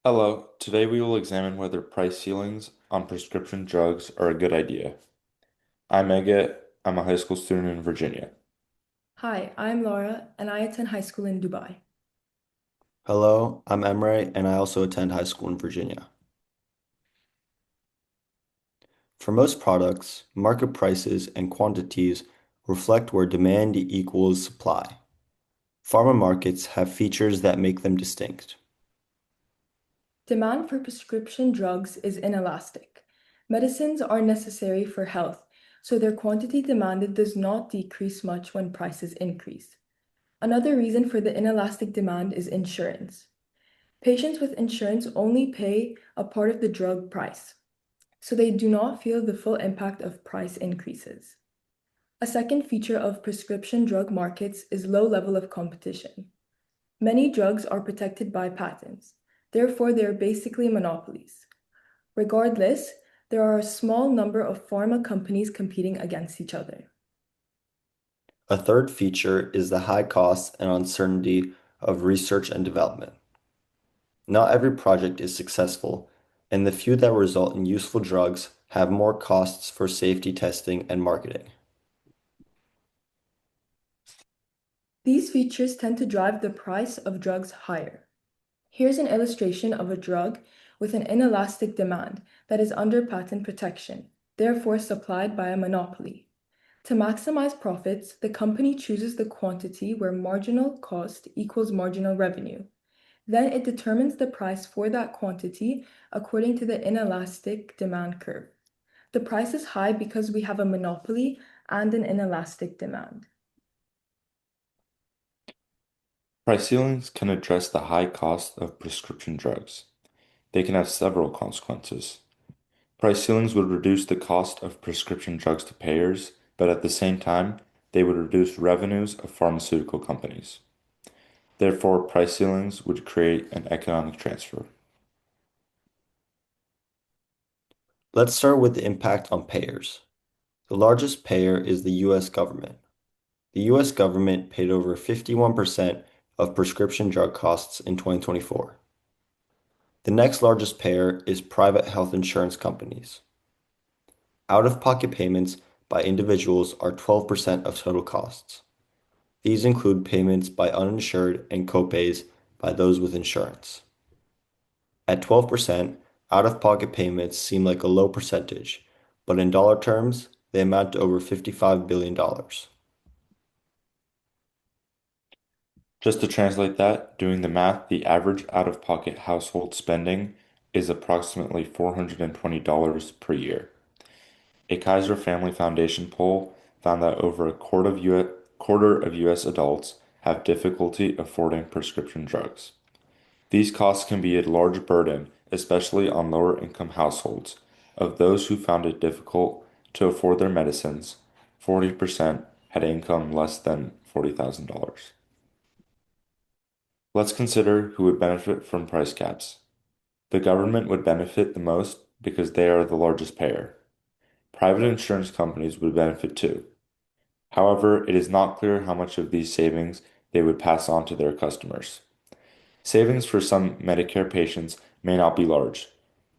Hello, today we will examine whether price ceilings on prescription drugs are a good idea. I'm Ege, I'm a high school student in Virginia. Hi, I'm Laura, and I attend high school in Dubai. Hello, I'm Emre, and I also attend high school in Virginia. For most products, market prices and quantities reflect where demand equals supply. Pharma markets have features that make them distinct. Demand for prescription drugs is inelastic. Medicines are necessary for health, so their quantity demanded does not decrease much when prices increase. Another reason for the inelastic demand is insurance. Patients with insurance only pay a part of the drug price, so they do not feel the full impact of price increases. A second feature of prescription drug markets is low level of competition. Many drugs are protected by patents, therefore, they are basically monopolies. Regardless, there are a small number of pharma companies competing against each other. A third feature is the high cost and uncertainty of research and development. Not every project is successful, and the few that result in useful drugs have more costs for safety testing and marketing. These features tend to drive the price of drugs higher. Here's an illustration of a drug with an inelastic demand that is under patent protection, therefore supplied by a monopoly. To maximize profits, the company chooses the quantity where marginal cost equals marginal revenue. Then it determines the price for that quantity according to the inelastic demand curve. The price is high because we have a monopoly and an inelastic demand. Price ceilings can address the high cost of prescription drugs. They can have several consequences. Price ceilings would reduce the cost of prescription drugs to payers, but at the same time, they would reduce revenues of pharmaceutical companies. Therefore, price ceilings would create an economic transfer. Let's start with the impact on payers. The largest payer is the US government. The US government paid over 51% of prescription drug costs in 2024. The next largest payer is private health insurance companies. Out-of-pocket payments by individuals are 12% of total costs. These include payments by uninsured and copays by those with insurance. At 12%, out-of-pocket payments seem like a low percentage, but in dollar terms, they amount to over $55 billion. Just to translate that, doing the math, the average out-of-pocket household spending is approximately $420 per year. A Kaiser Family Foundation poll found that over quarter of US adults have difficulty affording prescription drugs. These costs can be a large burden, especially on lower income households. Of those who found it difficult to afford their medicines, 40% had income less than $40,000. Let's consider who would benefit from price caps. The government would benefit the most because they are the largest payer. Private insurance companies would benefit too. However, it is not clear how much of these savings they would pass on to their customers. Savings for some Medicare patients may not be large.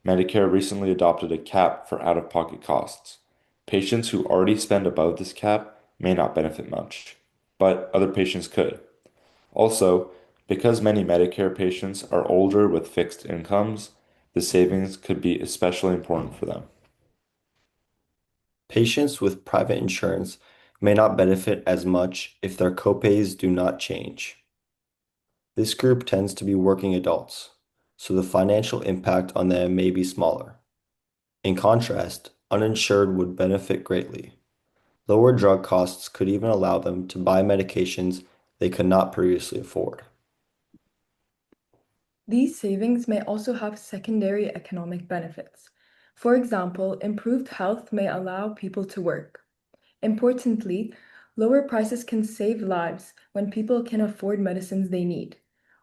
Medicare recently adopted a cap for out-of-pocket costs. Patients who already spend above this cap may not benefit much, but other patients could. Also, because many Medicare patients are older with fixed incomes, the savings could be especially important for them. Patients with private insurance may not benefit as much if their copays do not change. This group tends to be working adults, so the financial impact on them may be smaller. In contrast, uninsured would benefit greatly. Lower drug costs could even allow them to buy medications they could not previously afford. These savings may also have secondary economic benefits. For example, improved health may allow people to work. Importantly, lower prices can save lives when people can afford medicines they need.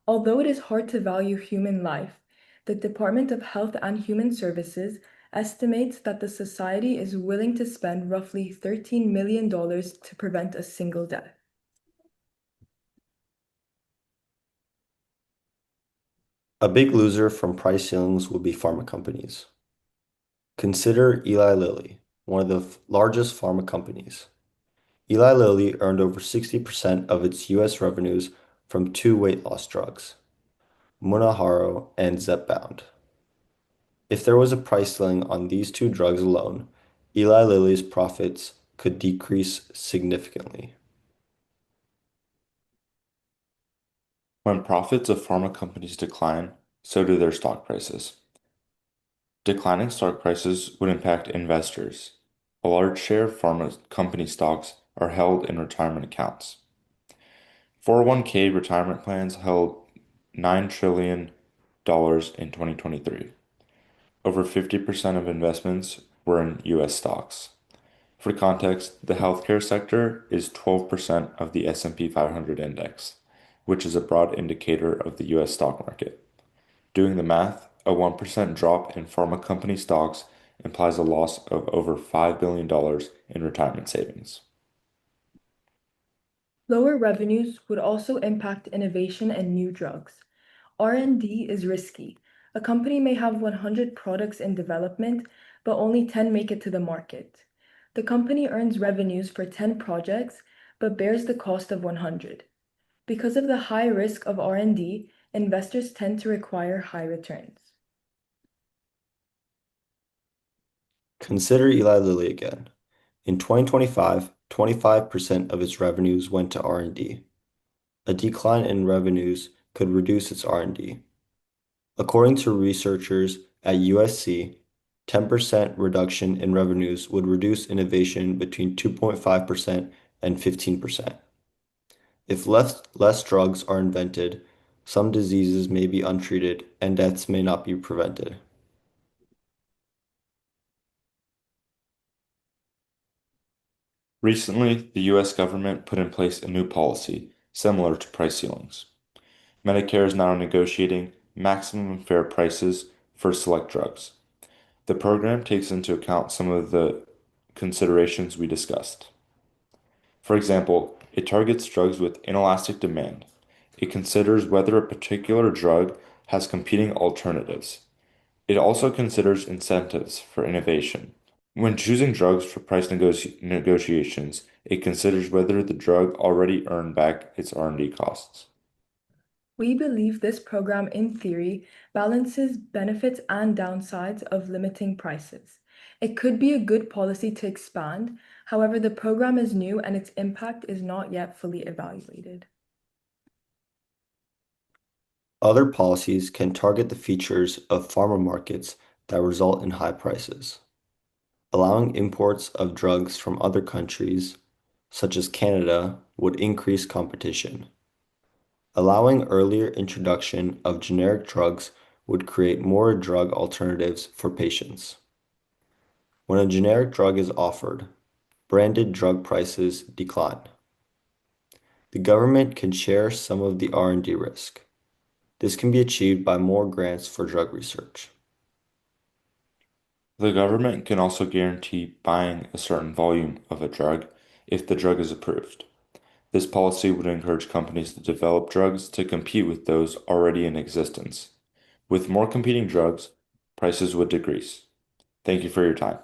Although it is hard to value human life, the Department of Health and Human Services estimates that the society is willing to spend roughly $13 million to prevent a single death. A big loser from price ceilings will be pharma companies. Consider Eli Lilly, one of the largest pharma companies. Eli Lilly earned over 60% of its US revenues from two weight loss drugs, Mounjaro and Zepbound. If there was a price ceiling on these two drugs alone, Eli Lilly's profits could decrease significantly. When profits of pharma companies decline, so do their stock prices. Declining stock prices would impact investors. A large share of pharma company stocks are held in retirement accounts. 401k retirement plans held $9 trillion in 2023. Over 50% of investments were in US stocks. For context, the healthcare sector is 12% of the S&P 500 index, which is a broad indicator of the US stock market. Doing the math, a 1% drop in pharma company stocks implies a loss of over $5 billion in retirement savings. Lower revenues would also impact innovation and new drugs. R&D is risky. A company may have 100 products in development, but only 10 make it to the market. The company earns revenues for 10 projects, but bears the cost of 100. Because of the high risk of R&D, investors tend to require high returns. Consider Eli Lilly again. In 2025, 25% of its revenues went to R&D. A decline in revenues could reduce its R&D. According to researchers at USC, 10% reduction in revenues would reduce innovation between 2.5% and 15%. If less drugs are invented, some diseases may be untreated and deaths may not be prevented. Recently, the US government put in place a new policy similar to price ceilings. Medicare is now negotiating maximum fair prices for select drugs. The program takes into account some of the considerations we discussed. For example, it targets drugs with inelastic demand. It considers whether a particular drug has competing alternatives. It also considers incentives for innovation. When choosing drugs for price negotiations, it considers whether the drug already earned back its R&D costs. We believe this program, in theory, balances benefits and downsides of limiting prices. It could be a good policy to expand. However, the program is new and its impact is not yet fully evaluated. Other policies can target the features of pharma markets that result in high prices. Allowing imports of drugs from other countries, such as Canada, would increase competition. Allowing earlier introduction of generic drugs would create more drug alternatives for patients. When a generic drug is offered, branded drug prices decline. The government can share some of the R&D risk. This can be achieved by more grants for drug research. The government can also guarantee buying a certain volume of a drug if the drug is approved. This policy would encourage companies to develop drugs to compete with those already in existence. With more competing drugs, prices would decrease. Thank you for your time.